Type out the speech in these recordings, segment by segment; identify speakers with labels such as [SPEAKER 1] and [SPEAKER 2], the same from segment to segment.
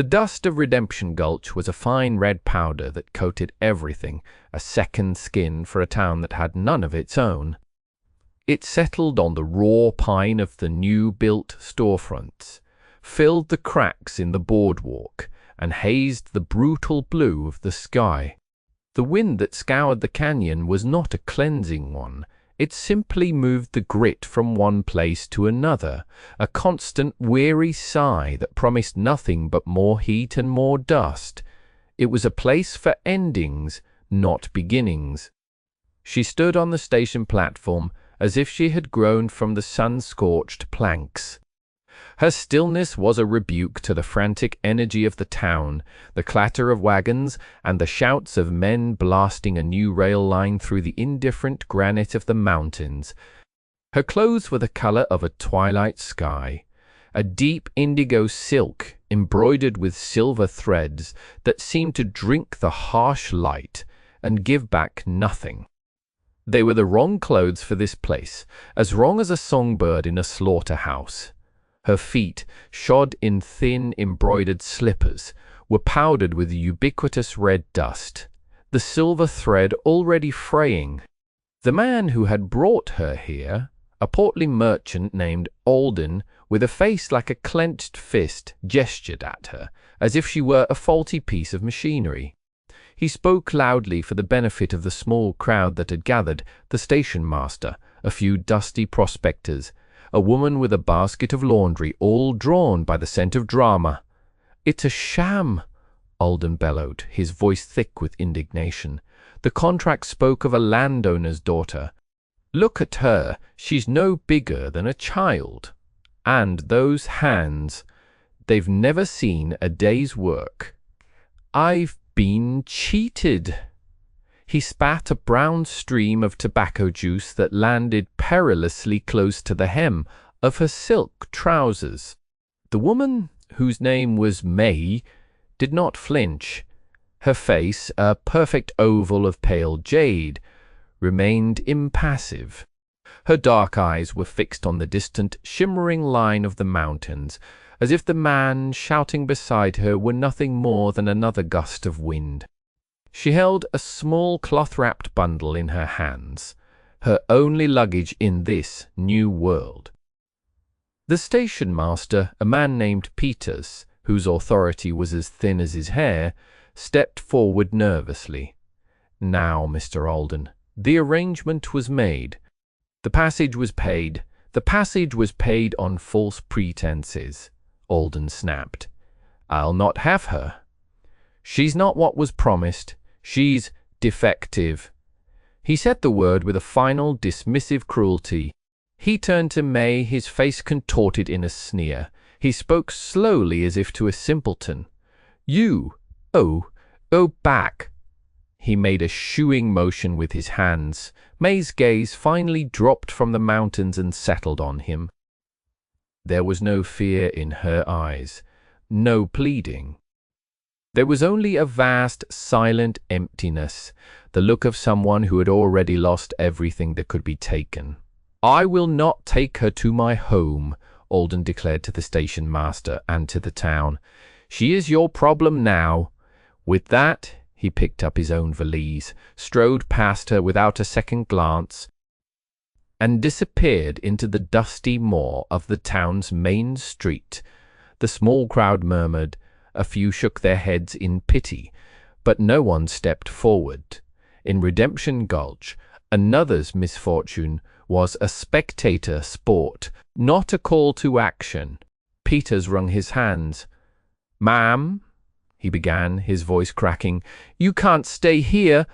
[SPEAKER 1] The dust of Redemption Gulch was a fine red powder that coated everything, a second skin for a town that had none of its own. It settled on the raw pine of the new-built storefronts, filled the cracks in the boardwalk, and hazed the brutal blue of the sky. The wind that scoured the canyon was not a cleansing one. It simply moved the grit from one place to another, a constant weary sigh that promised nothing but more heat and more dust. It was a place for endings, not beginnings. She stood on the station platform as if she had grown from the sun-scorched planks. Her stillness was a rebuke to the frantic energy of the town, the clatter of wagons, and the shouts of men blasting a new rail line through the indifferent granite of the mountains. Her clothes were the color of a twilight sky, a deep indigo silk embroidered with silver threads that seemed to drink the harsh light and give back nothing. They were the wrong clothes for this place, as wrong as a songbird in a slaughterhouse. Her feet, shod in thin, embroidered slippers, were powdered with ubiquitous red dust, the silver thread already fraying. The man who had brought her here, a portly merchant named Alden, with a face like a clenched fist, gestured at her, as if she were a faulty piece of machinery. He spoke loudly for the benefit of the small crowd that had gathered, the station master, a few dusty prospectors, a woman with a basket of laundry, all drawn by the scent of drama. "It's a sham," Alden bellowed, his voice thick with indignation. "The contract spoke of a landowner's daughter. Look at her, she's no bigger than a child. And those hands, they've never seen a day's work. I've been cheated." He spat a brown stream of tobacco juice that landed perilously close to the hem of her silk trousers. The woman, whose name was May, did not flinch. Her face, a perfect oval of pale jade, remained impassive. Her dark eyes were fixed on the distant, shimmering line of the mountains, as if the man shouting beside her were nothing more than another gust of wind. She held a small cloth-wrapped bundle in her hands, her only luggage in this new world. The station master, a man named Peters, whose authority was as thin as his hair, stepped forward nervously. "Now, Mr. Alden, the arrangement was made. The passage was paid. The passage was paid on false pretenses," Alden snapped. "I'll not have her. She's not what was promised. She's defective." He said the word with a final dismissive cruelty. He turned to May, his face contorted in a sneer. He spoke slowly as if to a simpleton. Go back." He made a shooing motion with his hands. May's gaze finally dropped from the mountains and settled on him. There was no fear in her eyes, no pleading. There was only a vast, silent emptiness, the look of someone who had already lost everything that could be taken. "I will not take her to my home," Alden declared to the station master and to the town. "She is your problem now." With that, he picked up his own valise, strode past her without a second glance, and disappeared into the dusty maw of the town's main street. The small crowd murmured. A few shook their heads in pity, but no one stepped forward. In Redemption Gulch, another's misfortune was a spectator sport, not a call to action. Peters wrung his hands. "Ma'am," he began, his voice cracking, "you can't stay here.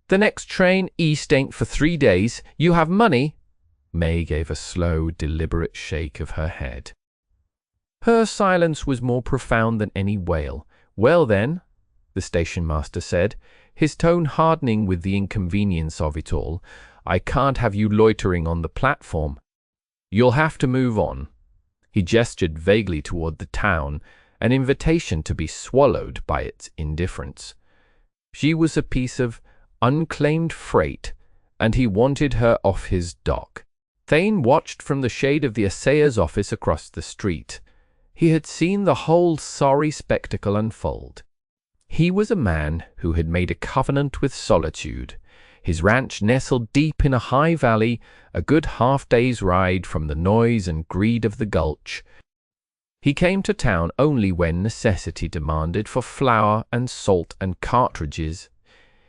[SPEAKER 1] The next train east ain't for 3 days. You have money?" May gave a slow, deliberate shake of her head. Her silence was more profound than any wail. "Well then," the station master said, his tone hardening with the inconvenience of it all, "I can't have you loitering on the platform. You'll have to move on." He gestured vaguely toward the town, an invitation to be swallowed by its indifference. She was a piece of unclaimed freight, and he wanted her off his dock. Thane watched from the shade of the assayer's office across the street. He had seen the whole sorry spectacle unfold. He was a man who had made a covenant with solitude. His ranch nestled deep in a high valley, a good half-day's ride from the noise and greed of the gulch. He came to town only when necessity demanded for flour and salt and cartridges,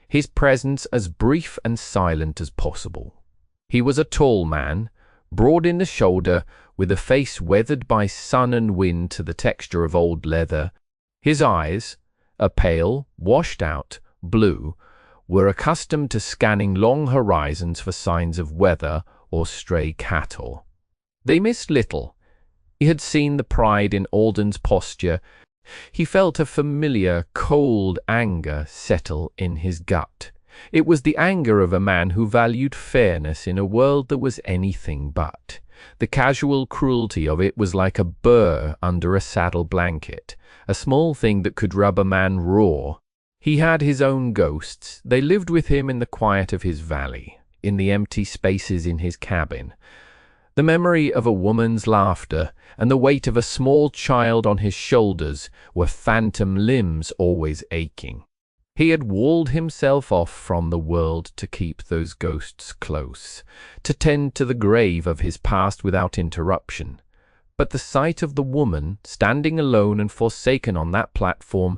[SPEAKER 1] his presence as brief and silent as possible. He was a tall man, broad in the shoulder, with a face weathered by sun and wind to the texture of old leather. His eyes, a pale, washed-out blue, were accustomed to scanning long horizons for signs of weather or stray cattle. They missed little. He had seen the pride in Alden's posture. He felt a familiar, cold anger settle in his gut. It was the anger of a man who valued fairness in a world that was anything but. The casual cruelty of it was like a burr under a saddle blanket, a small thing that could rub a man raw. He had his own ghosts. They lived with him in the quiet of his valley, in the empty spaces in his cabin. The memory of a woman's laughter and the weight of a small child on his shoulders were phantom limbs always aching. He had walled himself off from the world to keep those ghosts close, to tend to the grave of his past without interruption. But the sight of the woman, standing alone and forsaken on that platform,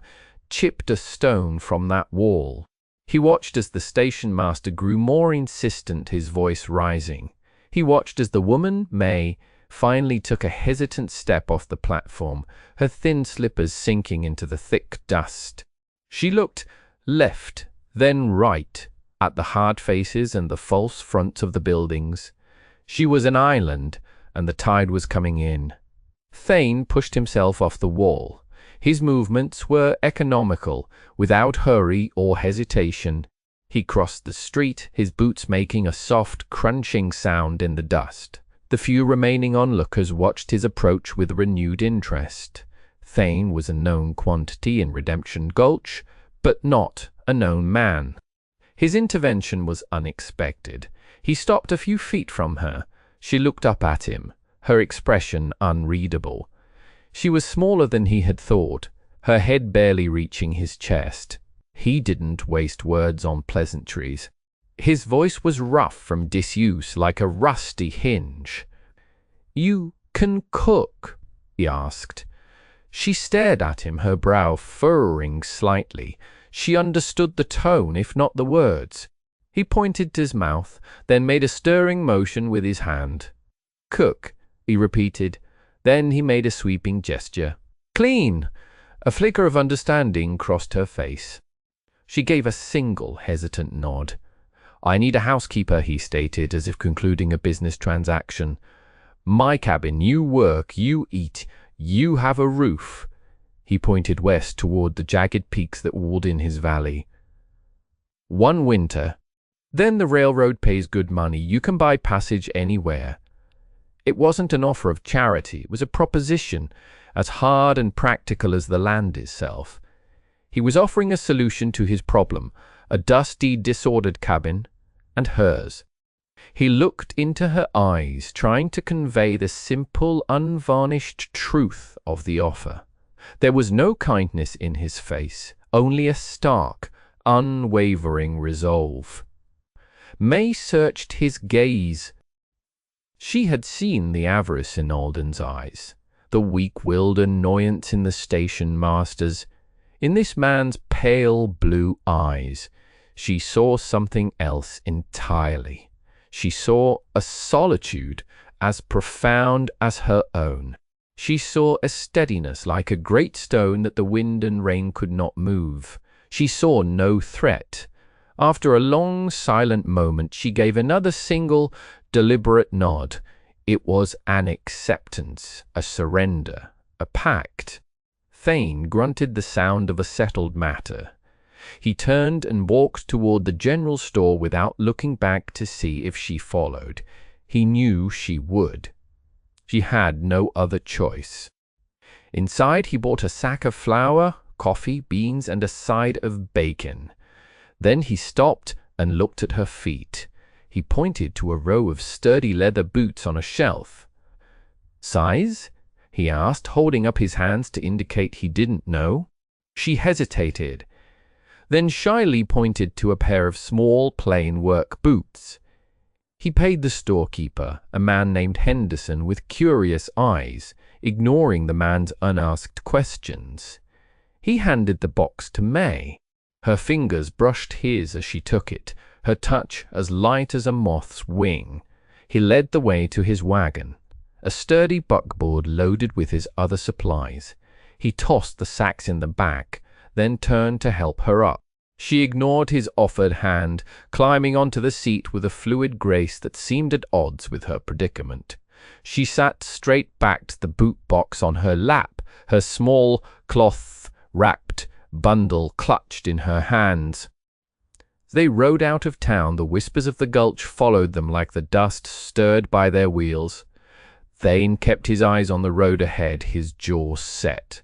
[SPEAKER 1] chipped a stone from that wall. He watched as the station master grew more insistent, his voice rising. He watched as the woman, May, finally took a hesitant step off the platform, her thin slippers sinking into the thick dust. She looked left, then right, at the hard faces and the false fronts of the buildings. She was an island, and the tide was coming in. Thane pushed himself off the wall. His movements were economical, without hurry or hesitation. He crossed the street, his boots making a soft, crunching sound in the dust. The few remaining onlookers watched his approach with renewed interest. Thane was a known quantity in Redemption Gulch, but not a known man. His intervention was unexpected. He stopped a few feet from her. She looked up at him, her expression unreadable. She was smaller than he had thought, her head barely reaching his chest. He didn't waste words on pleasantries. His voice was rough from disuse, like a rusty hinge. "You can cook?" he asked. She stared at him, her brow furrowing slightly. She understood the tone, if not the words. He pointed to his mouth, then made a stirring motion with his hand. "Cook," he repeated. Then he made a sweeping gesture. "Clean!" A flicker of understanding crossed her face. She gave a single hesitant nod. "I need a housekeeper," he stated, as if concluding a business transaction. "My cabin, you work, you eat, you have a roof." He pointed west toward the jagged peaks that walled in his valley. "One winter. Then the railroad pays good money. You can buy passage anywhere." It wasn't an offer of charity. It was a proposition, as hard and practical as the land itself. He was offering a solution to his problem, a dusty, disordered cabin, and hers. He looked into her eyes, trying to convey the simple, unvarnished truth of the offer. There was no kindness in his face, only a stark, unwavering resolve. May searched his gaze. She had seen the avarice in Alden's eyes, the weak-willed annoyance in the station master's. In this man's pale blue eyes, she saw something else entirely. She saw a solitude as profound as her own. She saw a steadiness like a great stone that the wind and rain could not move. She saw no threat. After a long, silent moment, she gave another single, deliberate nod. It was an acceptance, a surrender, a pact. Thane grunted the sound of a settled matter. He turned and walked toward the general store without looking back to see if she followed. He knew she would. She had no other choice. Inside, he bought a sack of flour, coffee, beans, and a side of bacon. Then he stopped and looked at her feet. He pointed to a row of sturdy leather boots on a shelf. "Size?" he asked, holding up his hands to indicate he didn't know. She hesitated, then shyly pointed to a pair of small, plain work boots. He paid the storekeeper, a man named Henderson, with curious eyes, ignoring the man's unasked questions. He handed the box to May. Her fingers brushed his as she took it, her touch as light as a moth's wing. He led the way to his wagon, a sturdy buckboard loaded with his other supplies. He tossed the sacks in the back, then turned to help her up. She ignored his offered hand, climbing onto the seat with a fluid grace that seemed at odds with her predicament. She sat straight-backed, the boot box on her lap, her small, cloth-wrapped bundle clutched in her hands. They rode out of town. The whispers of the gulch followed them like the dust stirred by their wheels. Thane kept his eyes on the road ahead, his jaw set.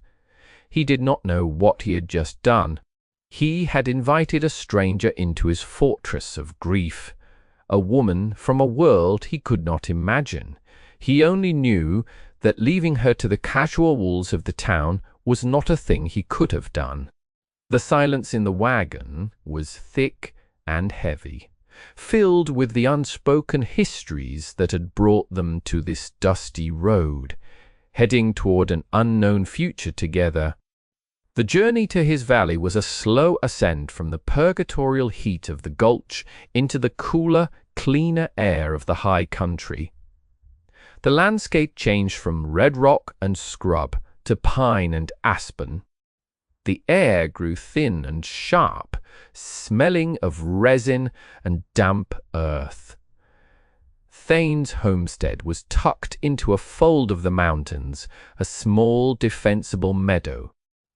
[SPEAKER 1] He did not know what he had just done. He had invited a stranger into his fortress of grief, a woman from a world he could not imagine. He only knew that leaving her to the casual wolves of the town was not a thing he could have done. The silence in the wagon was thick and heavy, filled with the unspoken histories that had brought them to this dusty road, heading toward an unknown future together. The journey to his valley was a slow ascent from the purgatorial heat of the gulch into the cooler, cleaner air of the high country. The landscape changed from red rock and scrub to pine and aspen. The air grew thin and sharp, smelling of resin and damp earth. Thane's homestead was tucked into a fold of the mountains, a small, defensible meadow.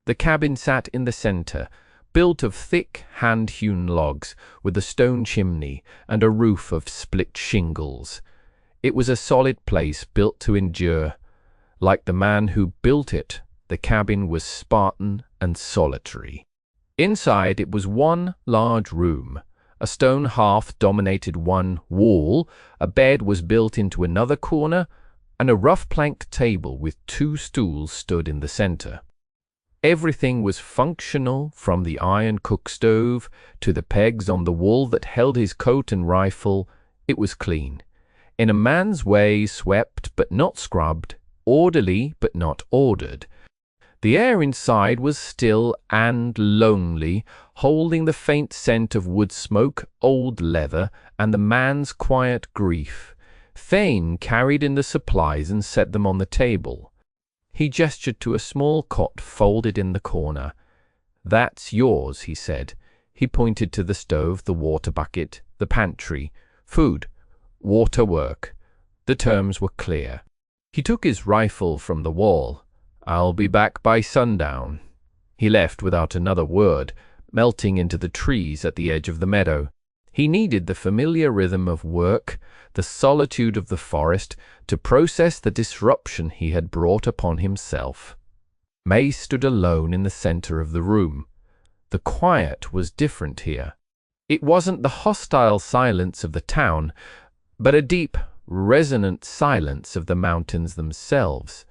[SPEAKER 1] The cabin sat in the center, built of thick, hand-hewn logs, with a stone chimney and a roof of split shingles. It was a solid place built to endure. Like the man who built it, the cabin was Spartan and solitary. Inside it was one large room. A stone hearth dominated one wall, a bed was built into another corner, and a rough plank table with 2 stools stood in the center. Everything was functional, from the iron cook stove to the pegs on the wall that held his coat and rifle. It was clean, in a man's way, swept but not scrubbed, orderly but not ordered. The air inside was still and lonely, holding the faint scent of wood smoke, old leather, and the man's quiet grief. Thane carried in the supplies and set them on the table. He gestured to a small cot folded in the corner. "That's yours," he said. He pointed to the stove, the water bucket, the pantry. Food, water, work. The terms were clear. He took his rifle from the wall. "I'll be back by sundown." He left without another word, melting into the trees at the edge of the meadow. He needed the familiar rhythm of work, the solitude of the forest, to process the disruption he had brought upon himself. May stood alone in the center of the room. The quiet was different here. It wasn't the hostile silence of the town, but a deep, resonant silence of the mountains themselves.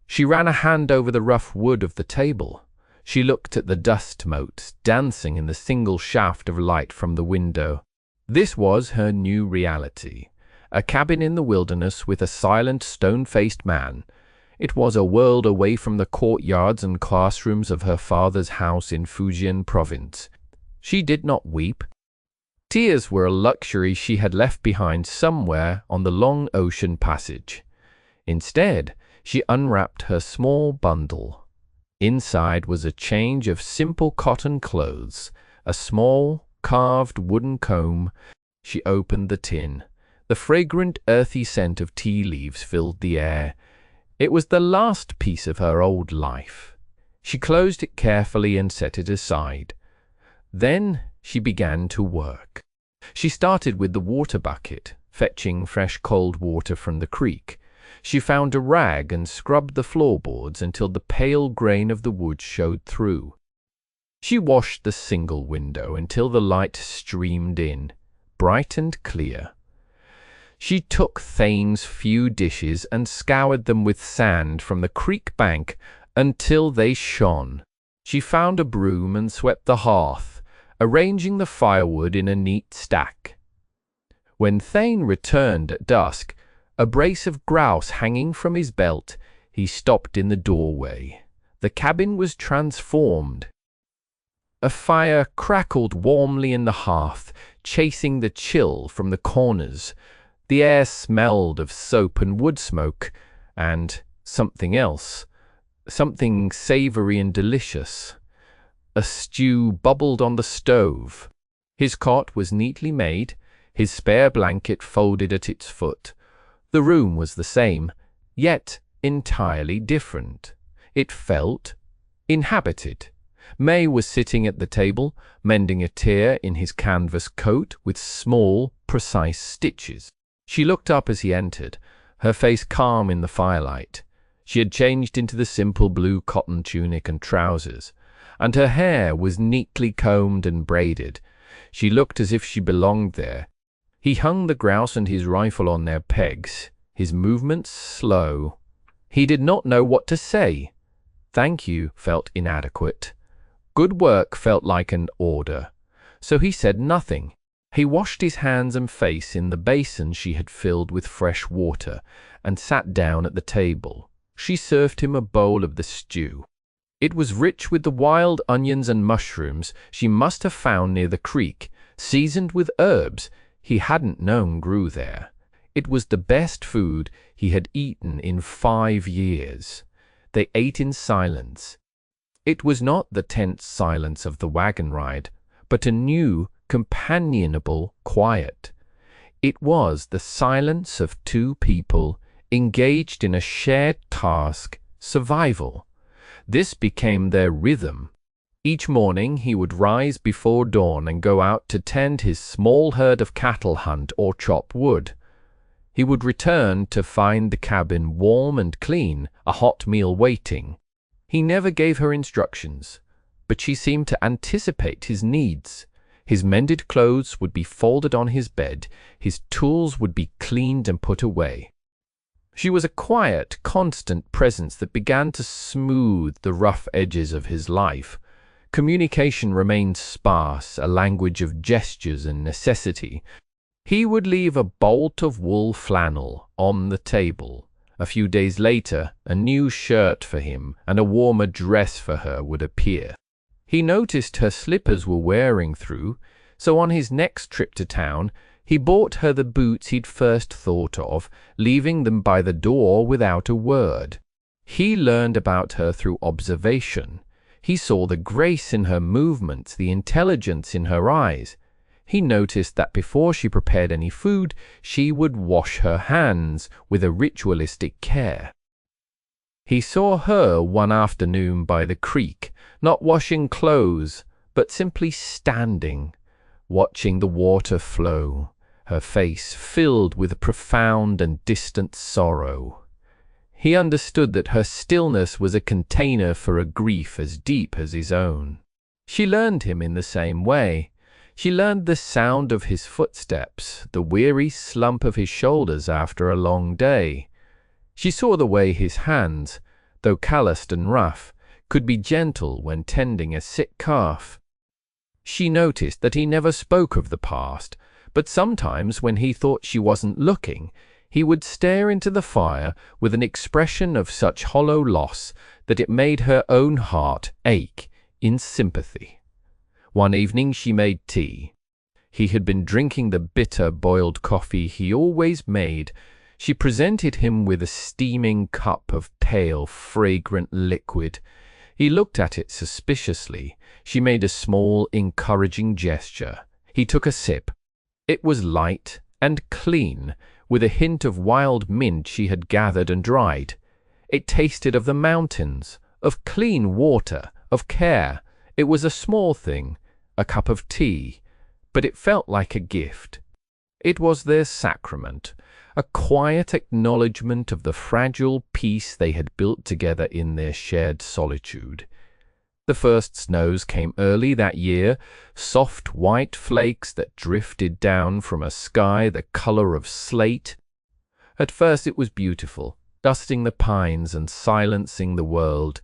[SPEAKER 1] She ran a hand over the rough wood of the table. She looked at the dust motes dancing in the single shaft of light from the window. This was her new reality. A cabin in the wilderness with a silent, stone-faced man. It was a world away from the courtyards and classrooms of her father's house in Fujian province. She did not weep. Tears were a luxury she had left behind somewhere on the long ocean passage. Instead, she unwrapped her small bundle. Inside was a change of simple cotton clothes, a small, carved wooden comb. She opened the tin. The fragrant, earthy scent of tea leaves filled the air. It was the last piece of her old life. She closed it carefully and set it aside. Then she began to work. She started with the water bucket, fetching fresh cold water from the creek. She found a rag and scrubbed the floorboards until the pale grain of the wood showed through. She washed the single window until the light streamed in, bright and clear. She took Thane's few dishes and scoured them with sand from the creek bank until they shone. She found a broom and swept the hearth, arranging the firewood in a neat stack. When Thane returned at dusk, a brace of grouse hanging from his belt, he stopped in the doorway. The cabin was transformed. A fire crackled warmly in the hearth, chasing the chill from the corners. The air smelled of soap and wood smoke, and something else, something savory and delicious. A stew bubbled on the stove. His cot was neatly made, his spare blanket folded at its foot. The room was the same, yet entirely different. It felt inhabited. May was sitting at the table, mending a tear in his canvas coat with small, precise stitches. She looked up as he entered, her face calm in the firelight. She had changed into the simple blue cotton tunic and trousers, and her hair was neatly combed and braided. She looked as if she belonged there. He hung the grouse and his rifle on their pegs, his movements slow. He did not know what to say. Thank you felt inadequate. Good work felt like an order. So he said nothing. He washed his hands and face in the basin she had filled with fresh water and sat down at the table. She served him a bowl of the stew. It was rich with the wild onions and mushrooms she must have found near the creek, seasoned with herbs he hadn't known grew there. It was the best food he had eaten in 5 years. They ate in silence. It was not the tense silence of the wagon ride, but a new, companionable quiet. It was the silence of two people engaged in a shared task, survival. This became their rhythm. Each morning he would rise before dawn and go out to tend his small herd of cattle, hunt or chop wood. He would return to find the cabin warm and clean, a hot meal waiting. He never gave her instructions, but she seemed to anticipate his needs. His mended clothes would be folded on his bed, his tools would be cleaned and put away. She was a quiet, constant presence that began to smooth the rough edges of his life. Communication remained sparse, a language of gestures and necessity. He would leave a bolt of wool flannel on the table. A few days later, a new shirt for him and a warmer dress for her would appear. He noticed her slippers were wearing through, so on his next trip to town, he bought her the boots he'd first thought of, leaving them by the door without a word. He learned about her through observation. He saw the grace in her movements, the intelligence in her eyes. He noticed that before she prepared any food, she would wash her hands with a ritualistic care. He saw her one afternoon by the creek, not washing clothes, but simply standing, watching the water flow, her face filled with a profound and distant sorrow. He understood that her stillness was a container for a grief as deep as his own. She learned him in the same way. She learned the sound of his footsteps, the weary slump of his shoulders after a long day. She saw the way his hands, though calloused and rough, could be gentle when tending a sick calf. She noticed that he never spoke of the past, but sometimes when he thought she wasn't looking, he would stare into the fire with an expression of such hollow loss that it made her own heart ache in sympathy. One evening she made tea. He had been drinking the bitter boiled coffee he always made. She presented him with a steaming cup of pale, fragrant liquid. He looked at it suspiciously. She made a small, encouraging gesture. He took a sip. It was light and clean, with a hint of wild mint she had gathered and dried. It tasted of the mountains, of clean water, of care. It was a small thing, a cup of tea, but it felt like a gift. It was their sacrament, a quiet acknowledgment of the fragile peace they had built together in their shared solitude. The first snows came early that year, soft white flakes that drifted down from a sky the color of slate. At first it was beautiful, dusting the pines and silencing the world.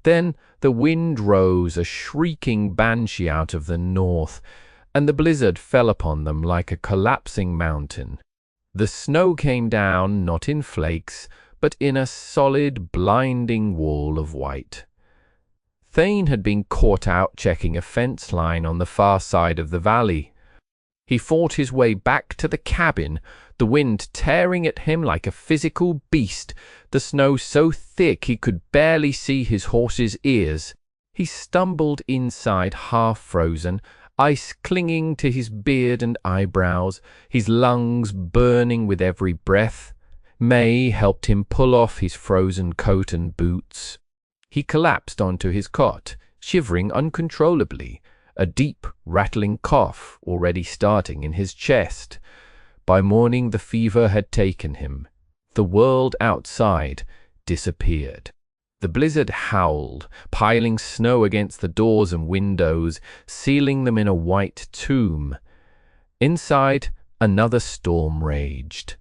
[SPEAKER 1] Then the wind rose, a shrieking banshee out of the north, and the blizzard fell upon them like a collapsing mountain. The snow came down not in flakes, but in a solid, blinding wall of white. Thane had been caught out checking a fence line on the far side of the valley. He fought his way back to the cabin, the wind tearing at him like a physical beast, the snow so thick he could barely see his horse's ears. He stumbled inside half-frozen, ice clinging to his beard and eyebrows, his lungs burning with every breath. May helped him pull off his frozen coat and boots. He collapsed onto his cot, shivering uncontrollably, a deep, rattling cough already starting in his chest. By morning the fever had taken him. The world outside disappeared. The blizzard howled, piling snow against the doors and windows, sealing them in a white tomb. Inside, another storm raged.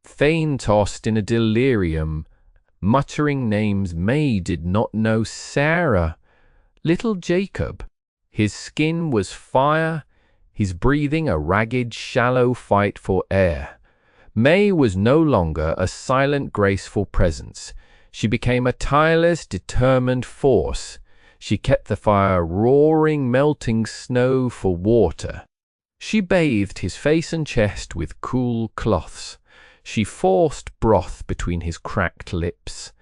[SPEAKER 1] Thane tossed in a delirium, muttering names May did not know. Sarah, little Jacob. His skin was fire, his breathing a ragged, shallow fight for air. May was no longer a silent, graceful presence. She became a tireless, determined force. She kept the fire roaring, melting snow for water. She bathed his face and chest with cool cloths. She forced broth between his cracked lips.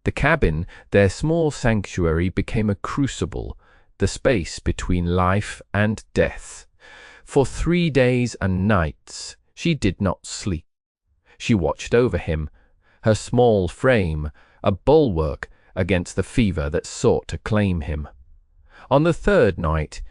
[SPEAKER 1] The cabin, their small sanctuary, became a crucible, the space between life and death. For 3 days and nights she did not sleep. She watched over him, her small frame a bulwark against the fever that sought to claim him. On the 3rd night,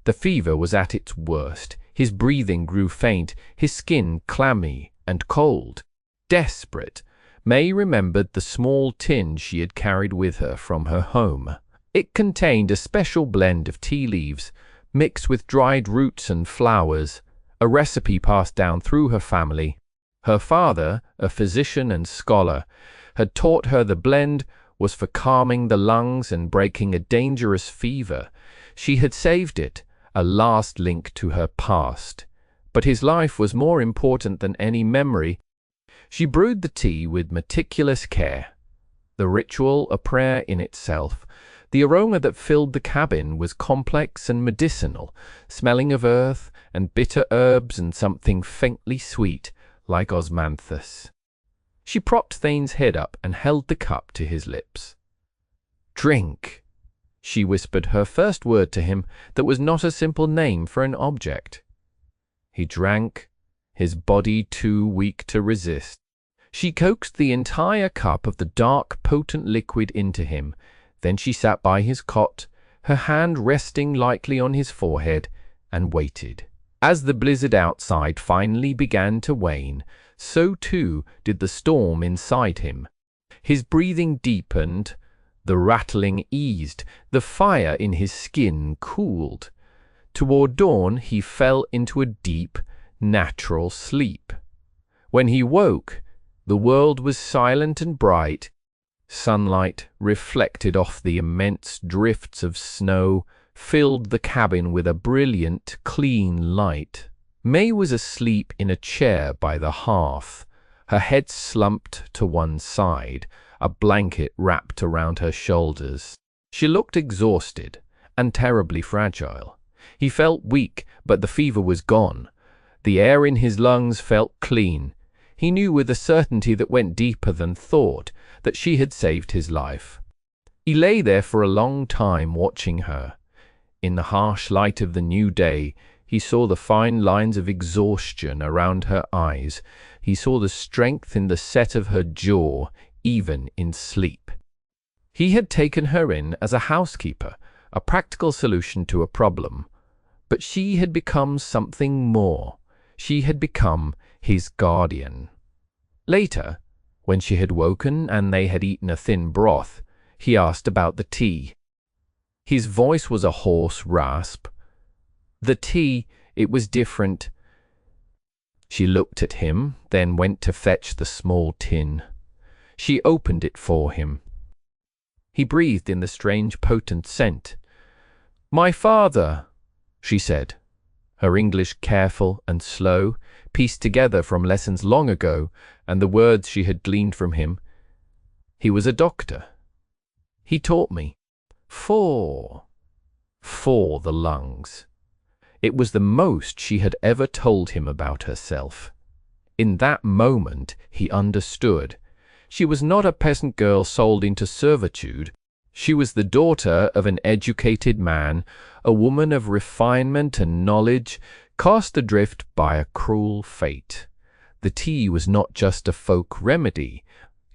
[SPEAKER 1] the fever was at its worst. His breathing grew faint, his skin clammy and cold. Desperate, May remembered the small tin she had carried with her from her home. It contained a special blend of tea leaves, mixed with dried roots and flowers, a recipe passed down through her family. Her father, a physician and scholar, had taught her the blend was for calming the lungs and breaking a dangerous fever. She had saved it, a last link to her past. But his life was more important than any memory. She brewed the tea with meticulous care. The ritual a prayer in itself. The aroma that filled the cabin was complex and medicinal, smelling of earth and bitter herbs and something faintly sweet, like osmanthus. She propped Thane's head up and held the cup to his lips. "Drink," she whispered, her first word to him that was not a simple name for an object. He drank, his body too weak to resist. She coaxed the entire cup of the dark, potent liquid into him. Then she sat by his cot, her hand resting lightly on his forehead, and waited. As the blizzard outside finally began to wane, so too did the storm inside him. His breathing deepened, the rattling eased, the fire in his skin cooled. Toward dawn he fell into a deep, natural sleep. When he woke, the world was silent and bright. Sunlight, reflected off the immense drifts of snow, filled the cabin with a brilliant, clean light. May was asleep in a chair by the hearth, her head slumped to one side, a blanket wrapped around her shoulders. She looked exhausted and terribly fragile. He felt weak, but the fever was gone. The air in his lungs felt clean. He knew with a certainty that went deeper than thought that she had saved his life. He lay there for a long time watching her. In the harsh light of the new day, he saw the fine lines of exhaustion around her eyes. He saw the strength in the set of her jaw, even in sleep. He had taken her in as a housekeeper, a practical solution to a problem. But she had become something more. She had become his guardian. Later, when she had woken and they had eaten a thin broth, he asked about the tea. His voice was a hoarse rasp. The tea, it was different. She looked at him, then went to fetch the small tin. She opened it for him. He breathed in the strange, potent scent. "My father," she said, her English careful and slow, pieced together from lessons long ago and the words she had gleaned from him. "He was a doctor. He taught me. For the lungs." It was the most she had ever told him about herself. In that moment he understood. She was not a peasant girl sold into servitude. She was the daughter of an educated man, a woman of refinement and knowledge, cast adrift by a cruel fate. The tea was not just a folk remedy.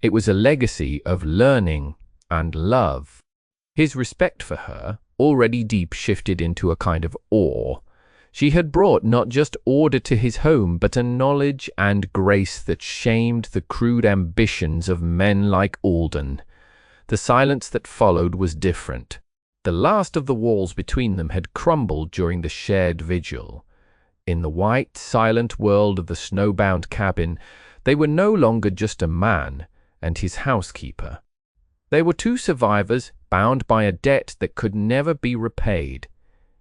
[SPEAKER 1] It was a legacy of learning and love. His respect for her, already deep, shifted into a kind of awe. She had brought not just order to his home, but a knowledge and grace that shamed the crude ambitions of men like Alden. The silence that followed was different. The last of the walls between them had crumbled during the shared vigil. In the white, silent world of the snowbound cabin, they were no longer just a man and his housekeeper. They were two survivors bound by a debt that could never be repaid.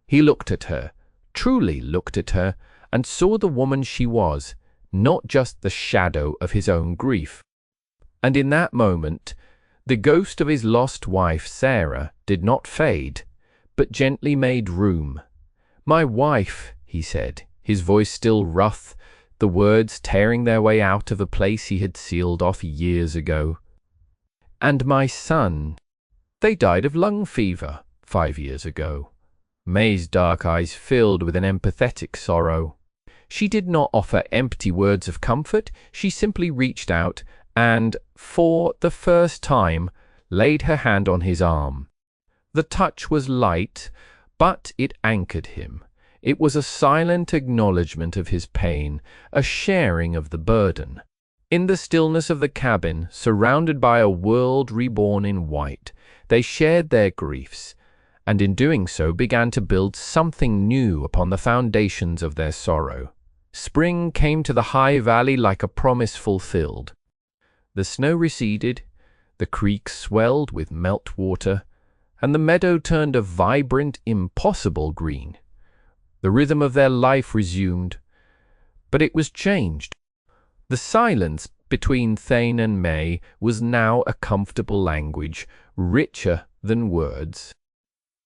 [SPEAKER 1] He looked at her, truly looked at her, and saw the woman she was, not just the shadow of his own grief. And in that moment, the ghost of his lost wife, Sarah, did not fade, but gently made room. "My wife," he said, his voice still rough, the words tearing their way out of a place he had sealed off years ago. "And my son. They died of lung fever 5 years ago." May's dark eyes filled with an empathetic sorrow. She did not offer empty words of comfort. She simply reached out and, for the first time, laid her hand on his arm. The touch was light, but it anchored him. It was a silent acknowledgement of his pain, a sharing of the burden. In the stillness of the cabin, surrounded by a world reborn in white, they shared their griefs, and in doing so began to build something new upon the foundations of their sorrow. Spring came to the high valley like a promise fulfilled. The snow receded, the creek swelled with meltwater, and the meadow turned a vibrant, impossible green. The rhythm of their life resumed, but it was changed. The silence between Thane and May was now a comfortable language, richer than words.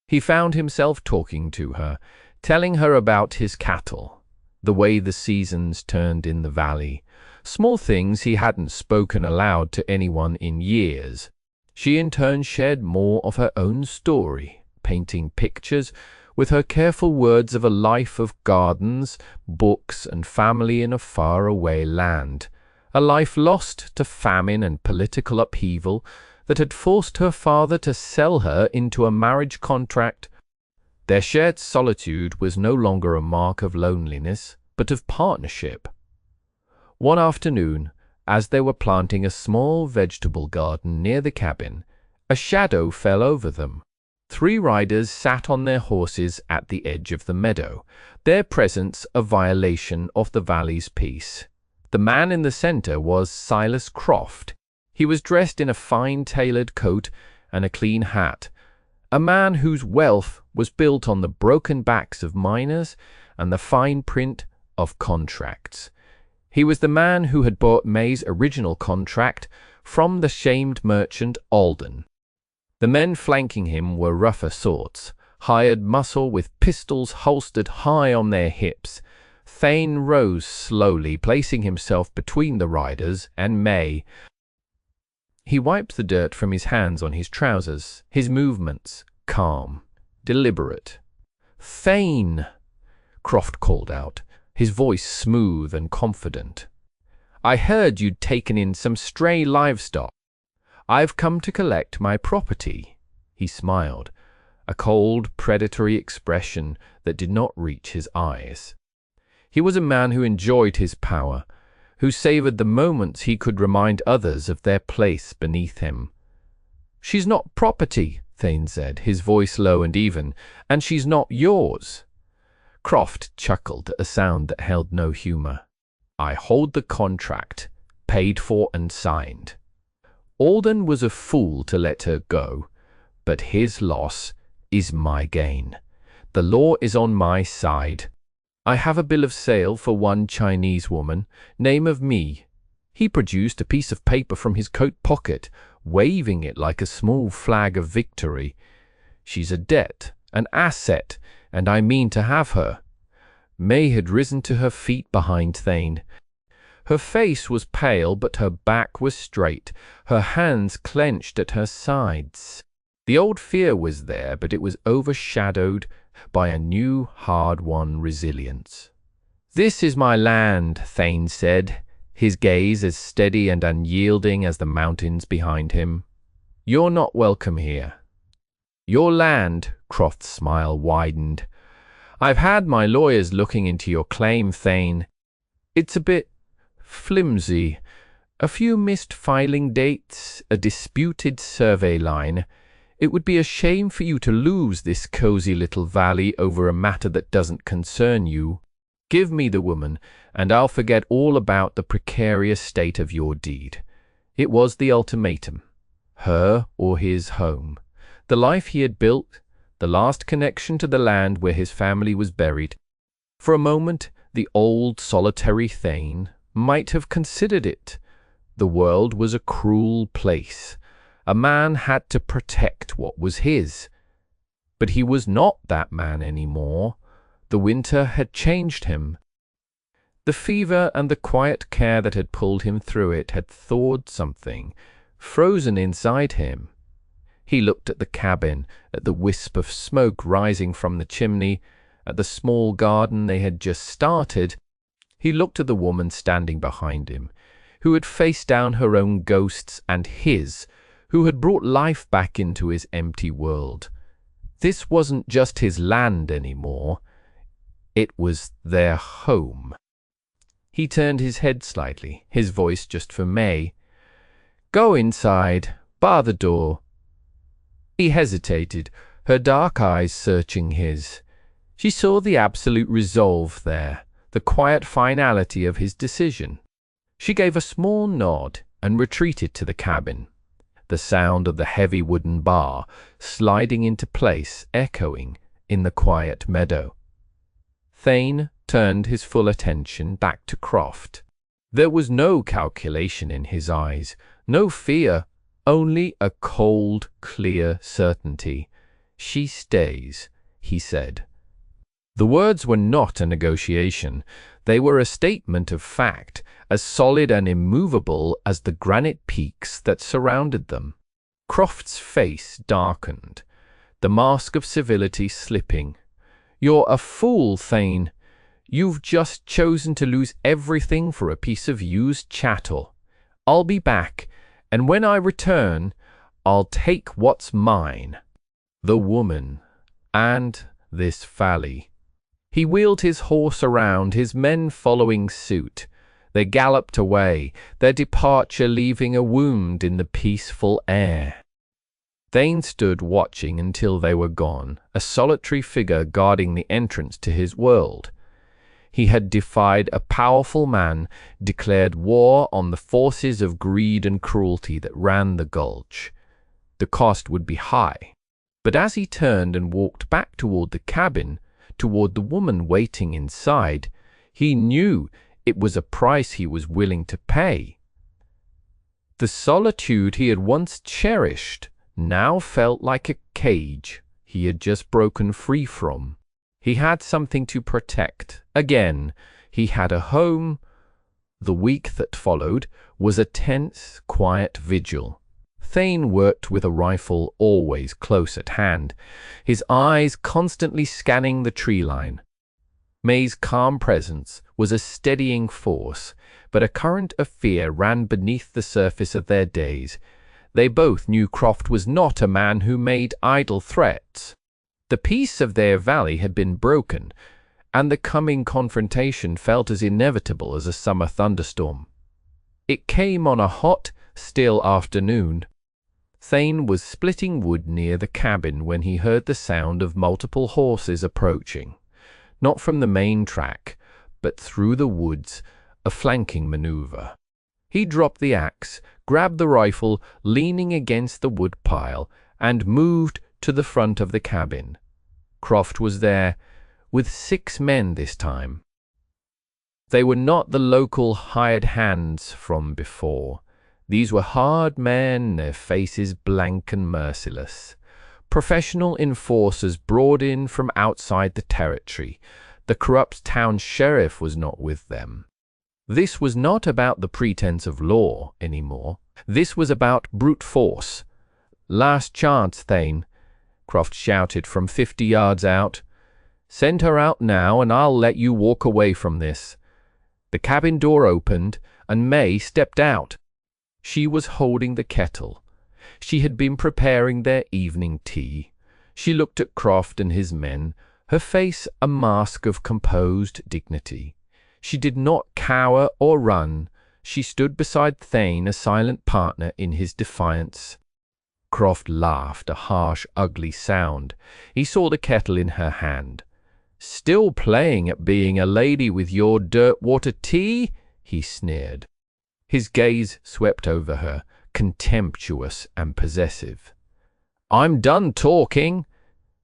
[SPEAKER 1] He found himself talking to her, telling her about his cattle, the way the seasons turned in the valley, small things he hadn't spoken aloud to anyone in years. She in turn shared more of her own story, painting pictures with her careful words of a life of gardens, books, and family in a faraway land, a life lost to famine and political upheaval that had forced her father to sell her into a marriage contract. Their shared solitude was no longer a mark of loneliness, but of partnership. One afternoon, as they were planting a small vegetable garden near the cabin, a shadow fell over them. 3 riders sat on their horses at the edge of the meadow, their presence a violation of the valley's peace. The man in the center was Silas Croft. He was dressed in a fine tailored coat and a clean hat, a man whose wealth was built on the broken backs of miners and the fine print of contracts. He was the man who had bought May's original contract from the shamed merchant Alden. The men flanking him were rougher sorts, hired muscle with pistols holstered high on their hips. Thane rose slowly, placing himself between the riders and May. He wiped the dirt from his hands on his trousers, his movements calm, deliberate. "Thane!" Croft called out, his voice smooth and confident. "I heard you'd taken in some stray livestock. I've come to collect my property." He smiled, a cold, predatory expression that did not reach his eyes. He was a man who enjoyed his power, who savored the moments he could remind others of their place beneath him. "She's not property," Thane said, his voice low and even, "and she's not yours." Croft chuckled at a sound that held no humor. "I hold the contract, paid for and signed. Alden was a fool to let her go, but his loss is my gain. The law is on my side. I have a bill of sale for one Chinese woman, name of me." He produced a piece of paper from his coat pocket, waving it like a small flag of victory. "She's a debt, an asset, and I mean to have her." May had risen to her feet behind Thane. Her face was pale, but her back was straight, her hands clenched at her sides. The old fear was there, but it was overshadowed by a new, hard-won resilience. "This is my land," Thane said, his gaze as steady and unyielding as the mountains behind him. "You're not welcome here." "Your land," Croft's smile widened. "I've had my lawyers looking into your claim, Thane. It's a bit flimsy. A few missed filing dates, a disputed survey line. It would be a shame for you to lose this cozy little valley over a matter that doesn't concern you. Give me the woman, and I'll forget all about the precarious state of your deed." It was the ultimatum. Her or his home. The life he had built, the last connection to the land where his family was buried. For a moment, the old solitary Thane might have considered it. The world was a cruel place. A man had to protect what was his. But he was not that man anymore. The winter had changed him. The fever and the quiet care that had pulled him through it had thawed something, frozen inside him. He looked at the cabin, at the wisp of smoke rising from the chimney, at the small garden they had just started. He looked at the woman standing behind him, who had faced down her own ghosts and his, who had brought life back into his empty world. This wasn't just his land anymore. It was their home. He turned his head slightly, his voice just for May. "Go inside. Bar the door." He hesitated, her dark eyes searching his. She saw the absolute resolve there, the quiet finality of his decision. She gave a small nod and retreated to the cabin, the sound of the heavy wooden bar sliding into place echoing in the quiet meadow. Thane turned his full attention back to Croft. There was no calculation in his eyes, no fear, only a cold, clear certainty. "She stays," he said. The words were not a negotiation. They were a statement of fact, as solid and immovable as the granite peaks that surrounded them. Croft's face darkened, the mask of civility slipping. "You're a fool, Thane. You've just chosen to lose everything for a piece of used chattel. I'll be back, and when I return, I'll take what's mine. The woman, and this valley." He wheeled his horse around, his men following suit. They galloped away, their departure leaving a wound in the peaceful air. Thane stood watching until they were gone, a solitary figure guarding the entrance to his world. He had defied a powerful man, declared war on the forces of greed and cruelty that ran the gulch. The cost would be high. But as he turned and walked back toward the cabin, toward the woman waiting inside, he knew it was a price he was willing to pay. The solitude he had once cherished now felt like a cage he had just broken free from. He had something to protect. Again, he had a home. The week that followed was a tense, quiet vigil. Thane worked with a rifle always close at hand, his eyes constantly scanning the tree line. May's calm presence was a steadying force, but a current of fear ran beneath the surface of their days. They both knew Croft was not a man who made idle threats. The peace of their valley had been broken, and the coming confrontation felt as inevitable as a summer thunderstorm. It came on a hot, still afternoon. Thane was splitting wood near the cabin when he heard the sound of multiple horses approaching, not from the main track, but through the woods, a flanking maneuver. He dropped the axe, grabbed the rifle leaning against the wood pile, and moved to the front of the cabin. Croft was there, with 6 men this time. They were not the local hired hands from before. These were hard men, their faces blank and merciless. Professional enforcers brought in from outside the territory. The corrupt town sheriff was not with them. This was not about the pretense of law anymore. This was about brute force. "Last chance, Thane," Croft shouted from 50 yards out. "Send her out now, and I'll let you walk away from this." The cabin door opened, and May stepped out. She was holding the kettle. She had been preparing their evening tea. She looked at Croft and his men, her face a mask of composed dignity. She did not cower or run. She stood beside Thane, a silent partner in his defiance. Croft laughed, a harsh, ugly sound. He saw the kettle in her hand. "Still playing at being a lady with your dirt-water tea?" he sneered. His gaze swept over her, contemptuous and possessive. "I'm done talking,"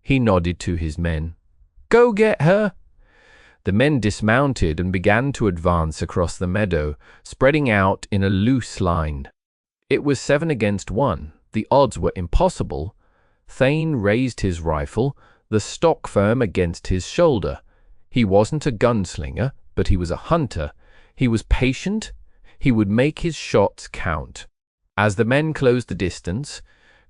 [SPEAKER 1] he nodded to his men. "Go get her." The men dismounted and began to advance across the meadow, spreading out in a loose line. It was 7 against 1. The odds were impossible. Thane raised his rifle, the stock firm against his shoulder. He wasn't a gunslinger, but he was a hunter. He was patient. He would make his shots count. As the men closed the distance,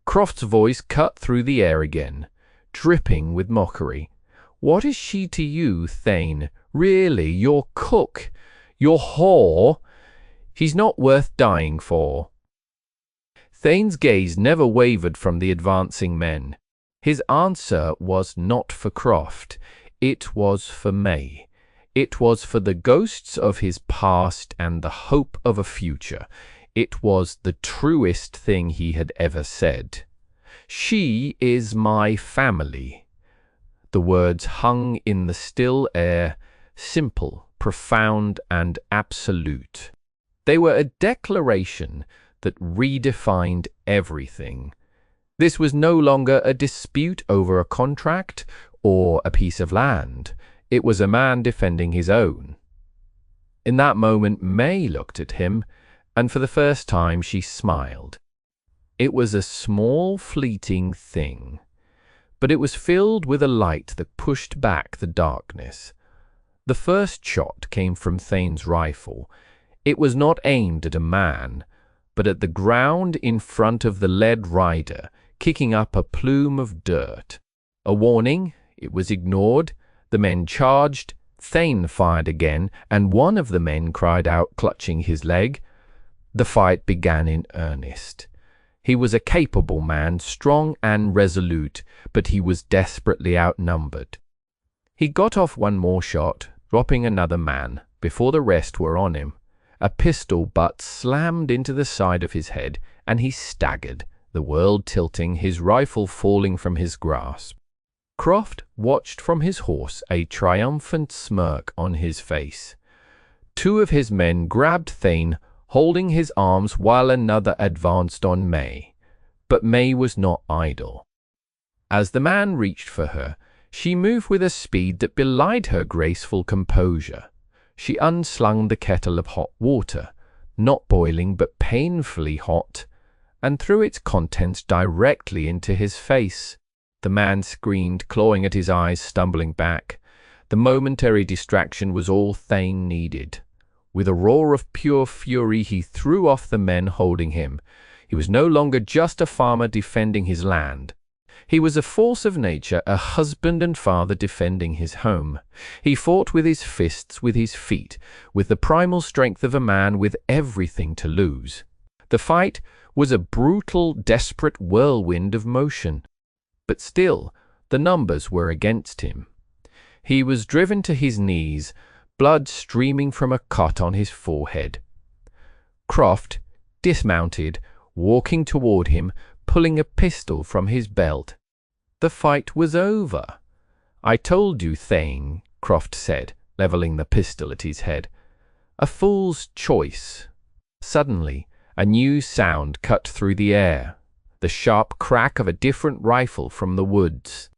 [SPEAKER 1] Croft's voice cut through the air again, dripping with mockery. "What is she to you, Thane? Really, your cook? Your whore? He's not worth dying for." Thane's gaze never wavered from the advancing men. His answer was not for Croft. It was for May. It was for the ghosts of his past and the hope of a future. It was the truest thing he had ever said. "She is my family." The words hung in the still air, simple, profound, and absolute. They were a declaration that redefined everything. This was no longer a dispute over a contract or a piece of land. It was a man defending his own. In that moment, May looked at him, and for the first time she smiled. It was a small, fleeting thing, but it was filled with a light that pushed back the darkness. The first shot came from Thane's rifle. It was not aimed at a man, but at the ground in front of the led rider, kicking up a plume of dirt. A warning, it was ignored. The men charged. Thane fired again, and one of the men cried out, clutching his leg. The fight began in earnest. He was a capable man, strong and resolute, but he was desperately outnumbered. He got off one more shot, dropping another man, before the rest were on him. A pistol butt slammed into the side of his head, and he staggered, the world tilting, his rifle falling from his grasp. Croft watched from his horse, a triumphant smirk on his face. 2 of his men grabbed Thane, holding his arms, while another advanced on May. But May was not idle. As the man reached for her, she moved with a speed that belied her graceful composure. She unslung the kettle of hot water, not boiling but painfully hot, and threw its contents directly into his face. The man screamed, clawing at his eyes, stumbling back. The momentary distraction was all Thane needed. With a roar of pure fury, he threw off the men holding him. He was no longer just a farmer defending his land. He was a force of nature, a husband and father defending his home. He fought with his fists, with his feet, with the primal strength of a man with everything to lose. The fight was a brutal, desperate whirlwind of motion. But still, the numbers were against him. He was driven to his knees, blood streaming from a cut on his forehead. Croft, dismounted, walking toward him, pulling a pistol from his belt. The fight was over. "I told you, Thane," Croft said, leveling the pistol at his head. "A fool's choice." Suddenly, a new sound cut through the air, the sharp crack of a different rifle from the woods.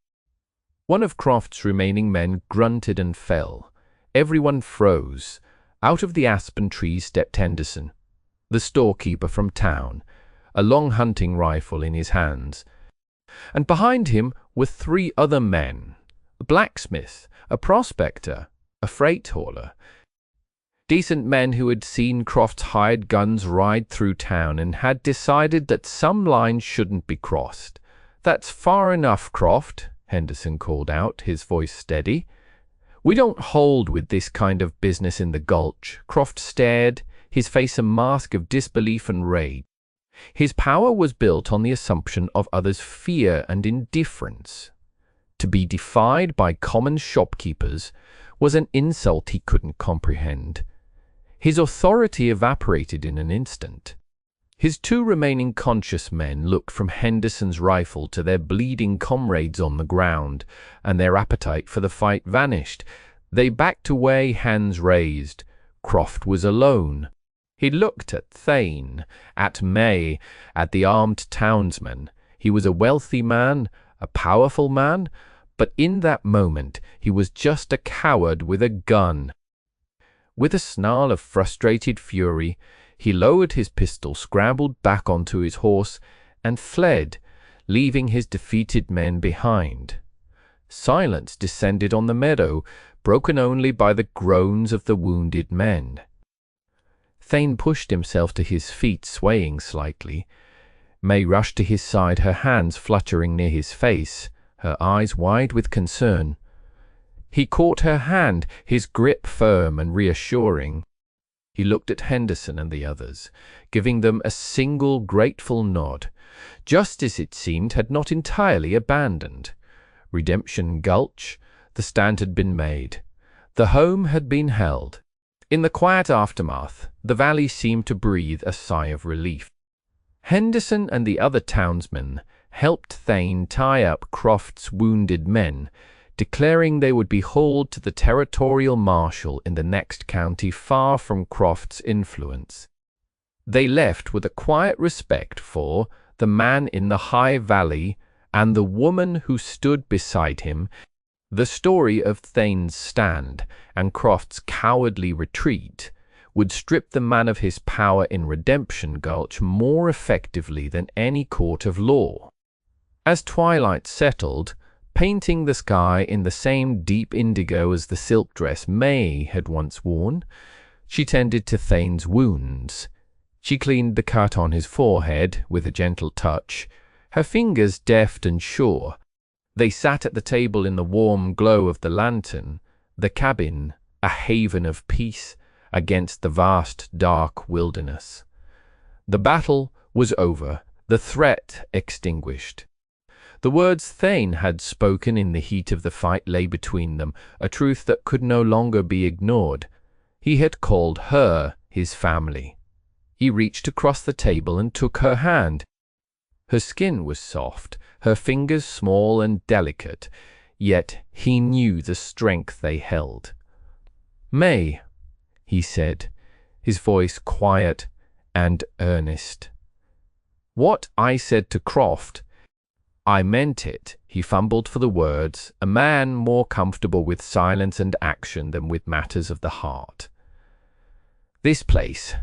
[SPEAKER 1] One of Croft's remaining men grunted and fell. Everyone froze. Out of the aspen trees stepped Henderson, the storekeeper from town, a long hunting rifle in his hands. And behind him were 3 other men, a blacksmith, a prospector, a freight hauler. Decent men who had seen Croft's hired guns ride through town and had decided that some lines shouldn't be crossed. "That's far enough, Croft," Henderson called out, his voice steady. "We don't hold with this kind of business in the gulch." Croft stared, his face a mask of disbelief and rage. His power was built on the assumption of others' fear and indifference. To be defied by common shopkeepers was an insult he couldn't comprehend. His authority evaporated in an instant. His 2 remaining conscious men looked from Henderson's rifle to their bleeding comrades on the ground, and their appetite for the fight vanished. They backed away, hands raised. Croft was alone. He looked at Thane, at May, at the armed townsman. He was a wealthy man, a powerful man, but in that moment he was just a coward with a gun. With a snarl of frustrated fury, he lowered his pistol, scrambled back onto his horse, and fled, leaving his defeated men behind. Silence descended on the meadow, broken only by the groans of the wounded men. Thane pushed himself to his feet, swaying slightly. May rushed to his side, her hands fluttering near his face, her eyes wide with concern. He caught her hand, his grip firm and reassuring. He looked at Henderson and the others, giving them a single grateful nod. Justice, it seemed, had not entirely abandoned. Redemption Gulch, the stand had been made. The home had been held. In the quiet aftermath, the valley seemed to breathe a sigh of relief. Henderson and the other townsmen helped Thane tie up Croft's wounded men, declaring they would be hauled to the territorial marshal in the next county far from Croft's influence. They left with a quiet respect for the man in the high valley and the woman who stood beside him. The story of Thane's stand and Croft's cowardly retreat would strip the man of his power in Redemption Gulch more effectively than any court of law. As twilight settled, painting the sky in the same deep indigo as the silk dress May had once worn, she tended to Thane's wounds. She cleaned the cut on his forehead with a gentle touch, her fingers deft and sure. They sat at the table in the warm glow of the lantern, the cabin a haven of peace against the vast dark wilderness. The battle was over, the threat extinguished. The words Thane had spoken in the heat of the fight lay between them, a truth that could no longer be ignored. He had called her his family. He reached across the table and took her hand. Her skin was soft, her fingers small and delicate, yet he knew the strength they held. "May," he said, his voice quiet and earnest. "What I said to Croft, I meant it." He fumbled for the words, a man more comfortable with silence and action than with matters of the heart. "This place,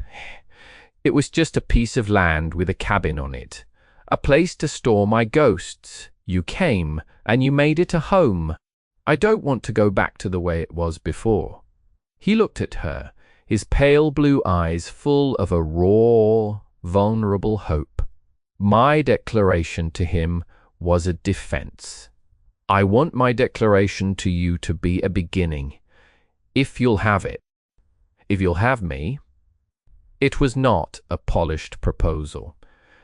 [SPEAKER 1] it was just a piece of land with a cabin on it, a place to store my ghosts. You came, and you made it a home. I don't want to go back to the way it was before." He looked at her, his pale blue eyes full of a raw, vulnerable hope. My declaration to him was a defense. I want my declaration to you to be a beginning, if you'll have it. If you'll have me. It was not a polished proposal.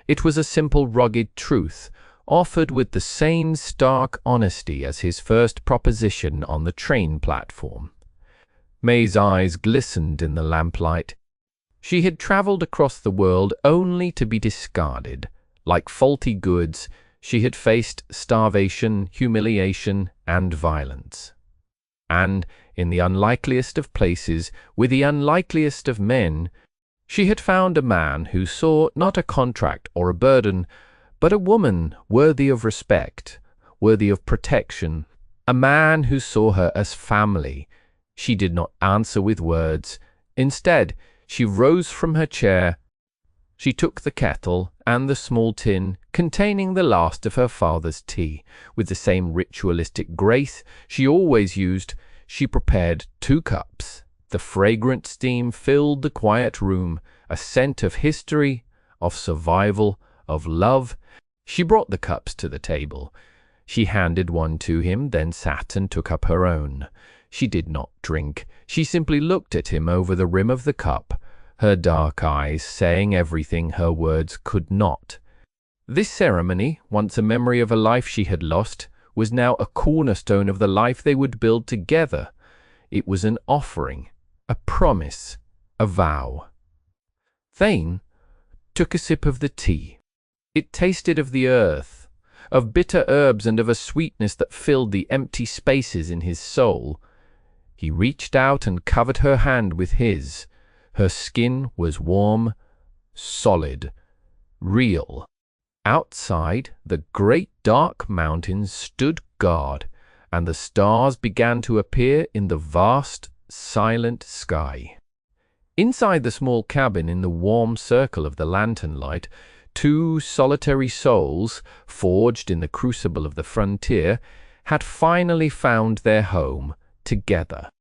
[SPEAKER 1] It was a simple, rugged truth, offered with the same stark honesty as his first proposition on the train platform. May's eyes glistened in the lamplight. She had traveled across the world only to be discarded, Like faulty goods, she had faced starvation, humiliation, and violence. And, in the unlikeliest of places, with the unlikeliest of men, she had found a man who saw not a contract or a burden, but a woman worthy of respect, worthy of protection, a man who saw her as family. She did not answer with words. Instead, she rose from her chair. She took the kettle and the small tin containing the last of her father's tea. With the same ritualistic grace she always used, she prepared 2 cups. The fragrant steam filled the quiet room, a scent of history, of survival, of love. She brought the cups to the table. She handed one to him, then sat and took up her own. She did not drink. She simply looked at him over the rim of the cup, her dark eyes saying everything her words could not. This ceremony, once a memory of a life she had lost, was now a cornerstone of the life they would build together. It was an offering, a promise, a vow. Thane took a sip of the tea. It tasted of the earth, of bitter herbs, and of a sweetness that filled the empty spaces in his soul. He reached out and covered her hand with his. Her skin was warm, solid, real. Outside, the great dark mountains stood guard, and the stars began to appear in the vast, silent sky. Inside the small cabin, in the warm circle of the lantern light, 2 solitary souls, forged in the crucible of the frontier, had finally found their home together.